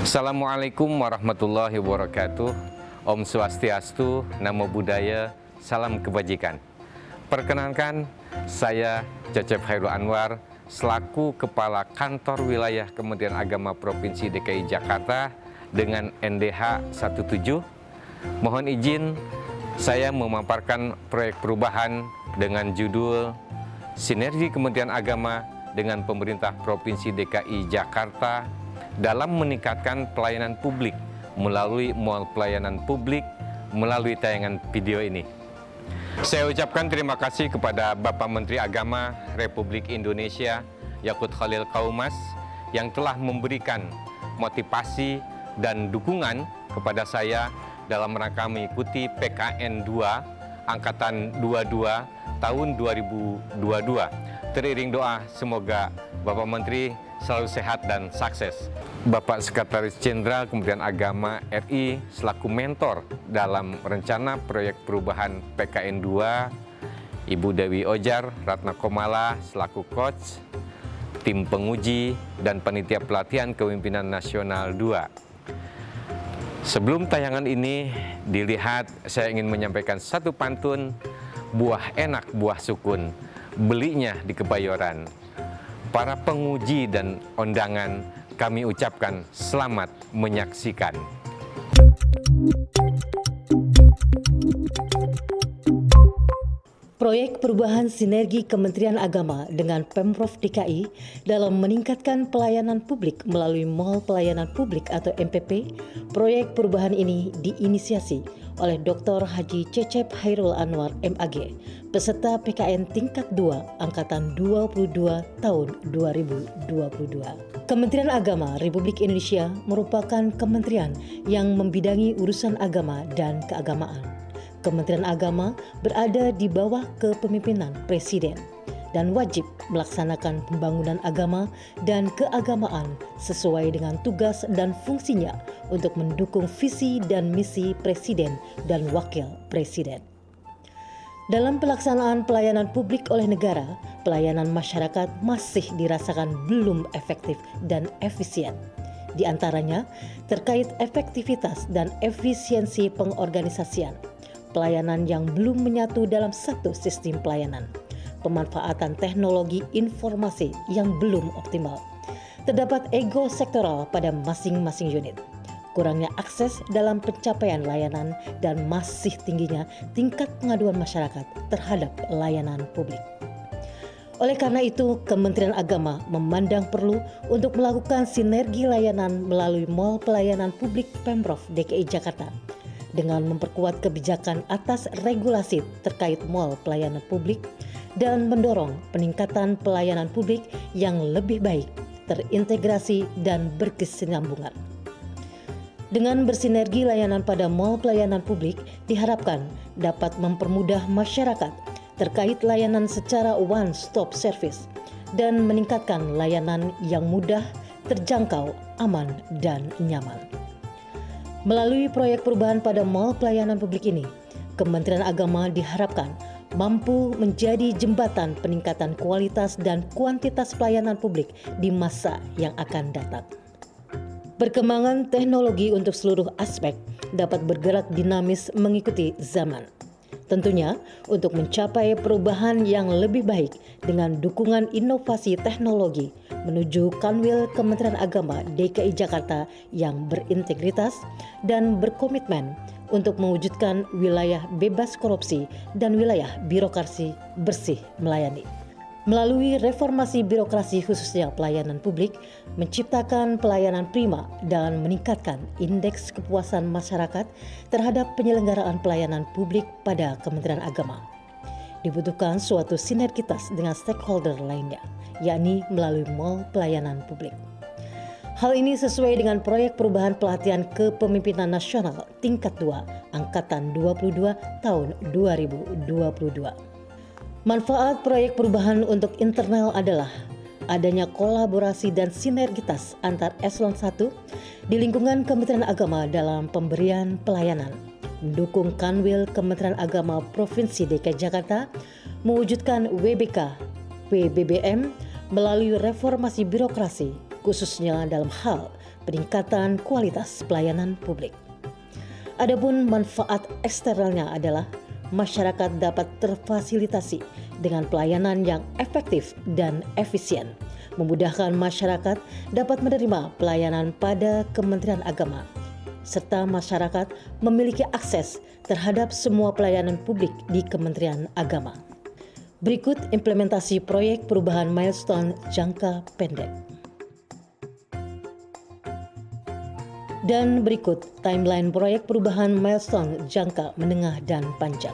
Assalamualaikum warahmatullahi wabarakatuh. Om Swastiastu, Namo Buddhaya, salam kebajikan. Perkenalkan, saya Cecep Khairul Anwar, selaku Kepala Kantor Wilayah Kementerian Agama Provinsi DKI Jakarta dengan NDH 17. Mohon izin, saya memaparkan proyek perubahan dengan judul Sinergi Kementerian Agama dengan Pemerintah Provinsi DKI Jakarta dalam meningkatkan pelayanan publik melalui Mall Pelayanan Publik melalui tayangan video ini. Saya ucapkan terima kasih kepada Bapak Menteri Agama Republik Indonesia Yakut Khalil Qaumas yang telah memberikan motivasi dan dukungan kepada saya dalam rangka mengikuti PKN 2 Angkatan 22 tahun 2022. Teriring doa semoga Bapak Menteri selalu sehat dan sukses. Bapak Sekretaris Jenderal Kementerian Agama RI selaku mentor dalam rencana proyek perubahan PKN 2, Ibu Dewi Ojar Ratna Komala selaku coach, tim penguji, dan panitia pelatihan Kepemimpinan Nasional 2. Sebelum tayangan ini dilihat, saya ingin menyampaikan satu pantun, buah enak buah sukun, belinya di Kebayoran. Para penguji dan undangan, kami ucapkan selamat menyaksikan. Proyek perubahan sinergi Kementerian Agama dengan Pemprov DKI dalam meningkatkan pelayanan publik melalui Mall Pelayanan Publik atau MPP. Proyek perubahan ini diinisiasi oleh Dr. Haji Cecep Khairul Anwar MAG, peserta PKN tingkat 2 Angkatan 22 tahun 2022. Kementerian Agama Republik Indonesia merupakan kementerian yang membidangi urusan agama dan keagamaan. Kementerian Agama berada di bawah kepemimpinan Presiden dan wajib melaksanakan pembangunan agama dan keagamaan sesuai dengan tugas dan fungsinya untuk mendukung visi dan misi Presiden dan Wakil Presiden. Dalam pelaksanaan pelayanan publik oleh negara, pelayanan masyarakat masih dirasakan belum efektif dan efisien. Di antaranya terkait efektivitas dan efisiensi pengorganisasian, pelayanan yang belum menyatu dalam satu sistem pelayanan, pemanfaatan teknologi informasi yang belum optimal, terdapat ego sektoral pada masing-masing unit, kurangnya akses dalam pencapaian layanan, dan masih tingginya tingkat pengaduan masyarakat terhadap layanan publik. Oleh karena itu, Kementerian Agama memandang perlu untuk melakukan sinergi layanan melalui Mall Pelayanan Publik Pemprov DKI Jakarta dengan memperkuat kebijakan atas regulasi terkait mall pelayanan publik dan mendorong peningkatan pelayanan publik yang lebih baik, terintegrasi, dan berkesinambungan. Dengan bersinergi layanan pada mall pelayanan publik diharapkan dapat mempermudah masyarakat terkait layanan secara one-stop service dan meningkatkan layanan yang mudah, terjangkau, aman, dan nyaman. Melalui proyek perubahan pada mall pelayanan publik ini, Kementerian Agama diharapkan mampu menjadi jembatan peningkatan kualitas dan kuantitas pelayanan publik di masa yang akan datang. Perkembangan teknologi untuk seluruh aspek dapat bergerak dinamis mengikuti zaman. Tentunya untuk mencapai perubahan yang lebih baik dengan dukungan inovasi teknologi menuju Kanwil Kementerian Agama DKI Jakarta yang berintegritas dan berkomitmen untuk mewujudkan wilayah bebas korupsi dan wilayah birokrasi bersih melayani. Melalui reformasi birokrasi khususnya pelayanan publik, menciptakan pelayanan prima dan meningkatkan indeks kepuasan masyarakat terhadap penyelenggaraan pelayanan publik pada Kementerian Agama. Dibutuhkan suatu sinergitas dengan stakeholder lainnya, yakni melalui Mall Pelayanan Publik. Hal ini sesuai dengan proyek perubahan pelatihan kepemimpinan nasional tingkat 2 Angkatan 22 tahun 2022. Manfaat proyek perubahan untuk internal adalah adanya kolaborasi dan sinergitas antar eselon 1 di lingkungan Kementerian Agama dalam pemberian pelayanan, mendukung Kanwil Kementerian Agama Provinsi DKI Jakarta mewujudkan WBK, PBBM melalui reformasi birokrasi, khususnya dalam hal peningkatan kualitas pelayanan publik. Adapun manfaat eksternalnya adalah masyarakat dapat terfasilitasi dengan pelayanan yang efektif dan efisien, memudahkan masyarakat dapat menerima pelayanan pada Kementerian Agama, serta masyarakat memiliki akses terhadap semua pelayanan publik di Kementerian Agama. Berikut implementasi proyek perubahan milestone jangka pendek. Dan berikut timeline proyek perubahan milestone jangka menengah dan panjang.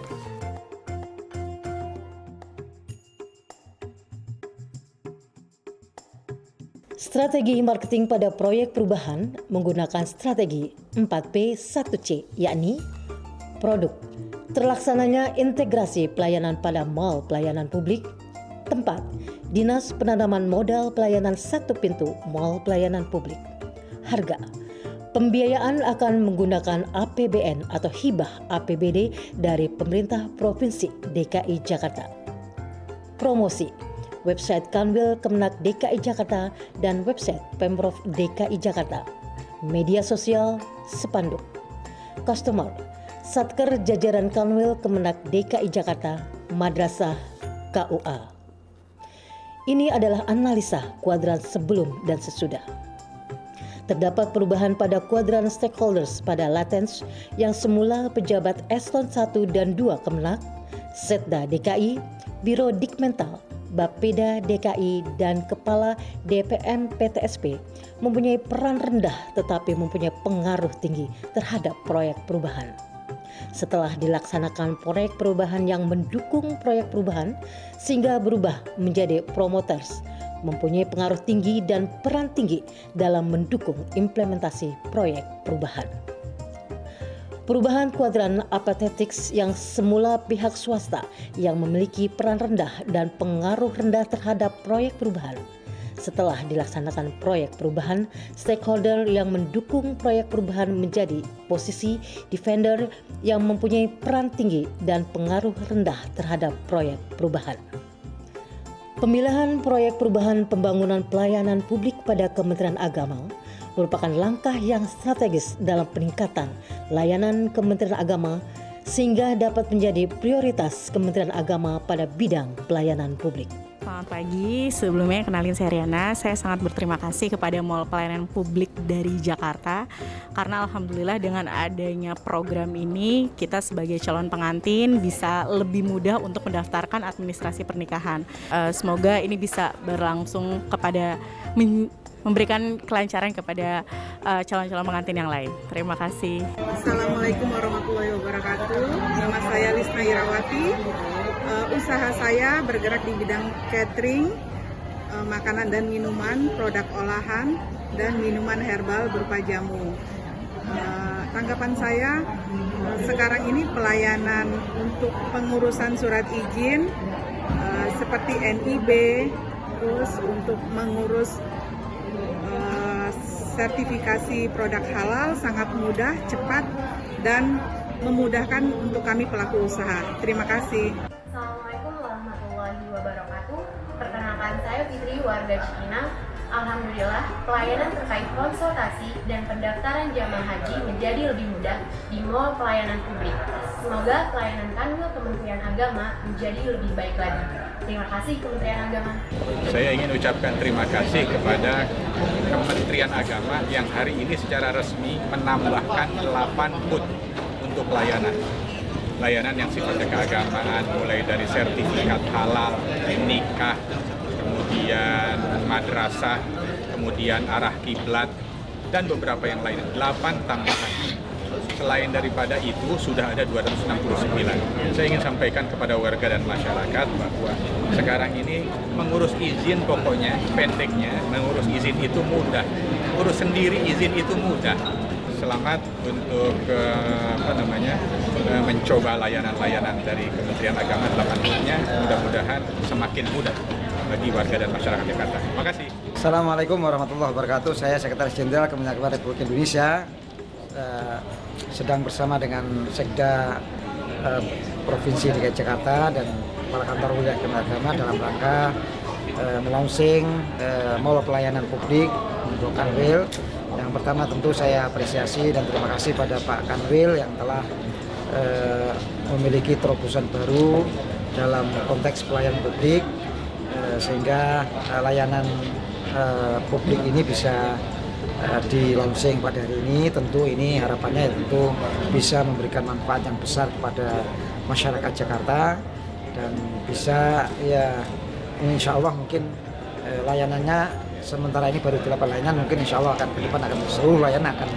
Strategi marketing pada proyek perubahan menggunakan strategi 4P1C, yakni produk, terlaksananya integrasi pelayanan pada mall pelayanan publik, tempat, dinas penanaman modal pelayanan satu pintu mall pelayanan publik, harga, pembiayaan akan menggunakan APBN atau hibah APBD dari pemerintah Provinsi DKI Jakarta, promosi, website Kanwil Kemenak DKI Jakarta dan website Pemprov DKI Jakarta, media sosial, spanduk, customer, Satker jajaran Kanwil Kemenak DKI Jakarta, madrasah, KUA. Ini adalah analisa kuadran sebelum dan sesudah. Terdapat perubahan pada kuadran stakeholders pada Latens yang semula pejabat eselon 1 dan 2 Kemenak, Setda DKI, Biro Dikmental, Bapeda DKI, dan Kepala DPM PTSP mempunyai peran rendah tetapi mempunyai pengaruh tinggi terhadap proyek perubahan. Setelah dilaksanakan proyek perubahan yang mendukung proyek perubahan sehingga berubah menjadi promoters, mempunyai pengaruh tinggi dan peran tinggi dalam mendukung implementasi proyek perubahan. Perubahan kuadran apatetics yang semula pihak swasta yang memiliki peran rendah dan pengaruh rendah terhadap proyek perubahan. Setelah dilaksanakan proyek perubahan, stakeholder yang mendukung proyek perubahan menjadi posisi defender yang mempunyai peran tinggi dan pengaruh rendah terhadap proyek perubahan. Pemilihan proyek perubahan pembangunan pelayanan publik pada Kementerian Agama merupakan langkah yang strategis dalam peningkatan layanan Kementerian Agama sehingga dapat menjadi prioritas Kementerian Agama pada bidang pelayanan publik. Selamat pagi, sebelumnya kenalin saya Riana. Saya sangat berterima kasih kepada Mall Pelayanan Publik dari Jakarta karena alhamdulillah dengan adanya program ini kita sebagai calon pengantin bisa lebih mudah untuk mendaftarkan administrasi pernikahan. Semoga ini bisa berlangsung kepada memberikan kelancaran kepada calon-calon pengantin yang lain. Terima kasih. Assalamualaikum warahmatullahi wabarakatuh. Nama saya Lisna Irawati. Usaha saya bergerak di bidang catering, makanan dan minuman, produk olahan, dan minuman herbal berupa jamu. Tanggapan saya, sekarang ini pelayanan untuk pengurusan surat izin seperti NIB, terus untuk mengurus sertifikasi produk halal sangat mudah, cepat, dan memudahkan untuk kami pelaku usaha. Terima kasih. Assalamualaikum warahmatullahi wabarakatuh. Perkenalkan saya Fitri, warga Cipinang. Alhamdulillah, pelayanan terkait konsultasi dan pendaftaran jamaah haji menjadi lebih mudah di Mall Pelayanan Publik. Semoga pelayanan Kanwil Kementerian Agama menjadi lebih baik lagi. Terima kasih Kementerian Agama. Saya ingin ucapkan terima kasih kepada Kementerian Agama yang hari ini secara resmi menambahkan 8 booth untuk pelayanan. Layanan yang sifatnya keagamaan, mulai dari sertifikat halal, nikah, kemudian madrasah, kemudian arah kiblat, dan beberapa yang lain. 8 tambahan. Selain daripada itu, sudah ada 269. Saya ingin sampaikan kepada warga dan masyarakat bahwa sekarang ini mengurus izin, pokoknya pendeknya, mengurus izin itu mudah. Urus sendiri izin itu mudah. Selamat untuk mencoba layanan-layanan dari Kementerian Agama 8-nya, mudah-mudahan semakin mudah bagi warga dan masyarakat Jakarta. Terima kasih. Assalamualaikum warahmatullahi wabarakatuh. Saya Sekretaris Jenderal Kementerian Agama Republik Indonesia, sedang bersama dengan Sekda Provinsi DKI Jakarta dan Kepala Kantor Wilayah Kementerian Agama dalam rangka melaunching mall pelayanan publik untuk Kanwil. Yang pertama tentu saya apresiasi dan terima kasih pada Pak Kanwil yang telah memiliki terobosan baru dalam konteks pelayanan publik, sehingga layanan publik ini bisa di launching pada hari ini. Tentu ini harapannya tentu bisa memberikan manfaat yang besar kepada masyarakat Jakarta dan bisa ya insya Allah mungkin layanannya sementara ini baru 8 layanan, mungkin insya Allah akan ke depan akan seluruh layanan akan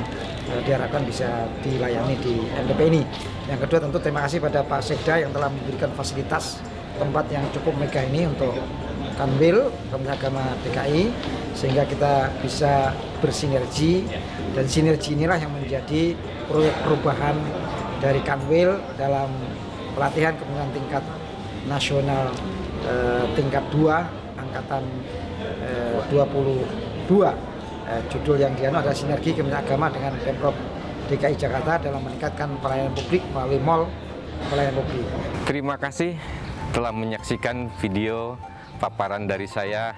diharapkan bisa dilayani di MPP ini. Yang kedua tentu terima kasih pada Pak Sekda yang telah memberikan fasilitas tempat yang cukup megah ini untuk Kanwil, Kementerian Agama DKI, sehingga kita bisa bersinergi, dan sinergi inilah yang menjadi proyek perubahan dari Kanwil dalam pelatihan kepemimpinan tingkat nasional tingkat 2 angkatan 22. Judul yang dianu adalah sinergi Kementerian Agama dengan Pemprov DKI Jakarta dalam meningkatkan pelayanan publik melalui mall pelayanan publik. Terima kasih telah menyaksikan video paparan dari saya.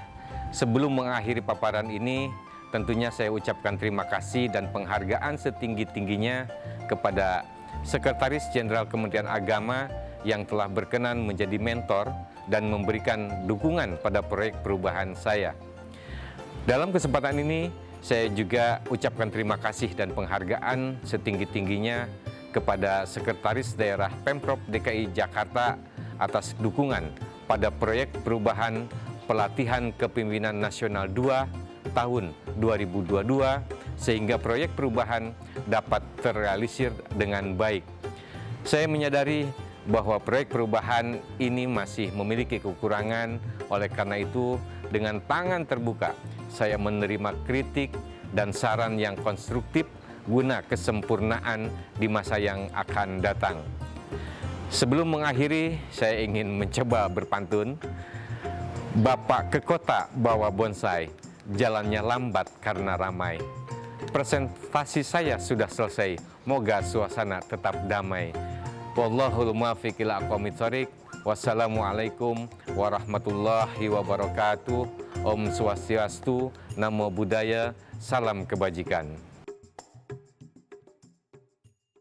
Sebelum mengakhiri paparan ini, tentunya saya ucapkan terima kasih dan penghargaan setinggi-tingginya kepada Sekretaris Jenderal Kementerian Agama yang telah berkenan menjadi mentor dan memberikan dukungan pada proyek perubahan saya. Dalam kesempatan ini, saya juga ucapkan terima kasih dan penghargaan setinggi-tingginya kepada Sekretaris Daerah Pemprov DKI Jakarta atas dukungan pada proyek perubahan pelatihan kepemimpinan nasional 2 tahun 2022 sehingga proyek perubahan dapat terrealisir dengan baik. Saya menyadari bahwa proyek perubahan ini masih memiliki kekurangan, oleh karena itu dengan tangan terbuka saya menerima kritik dan saran yang konstruktif guna kesempurnaan di masa yang akan datang. Sebelum mengakhiri, saya ingin mencoba berpantun. Bapak ke kota bawa bonsai, jalannya lambat karena ramai. Presentasi saya sudah selesai, moga suasana tetap damai. Wallahul muwaffiq ila aqwamit thoriq. Wassalamualaikum warahmatullahi wabarakatuh. Om Swastiastu, Namo Buddhaya, salam kebajikan.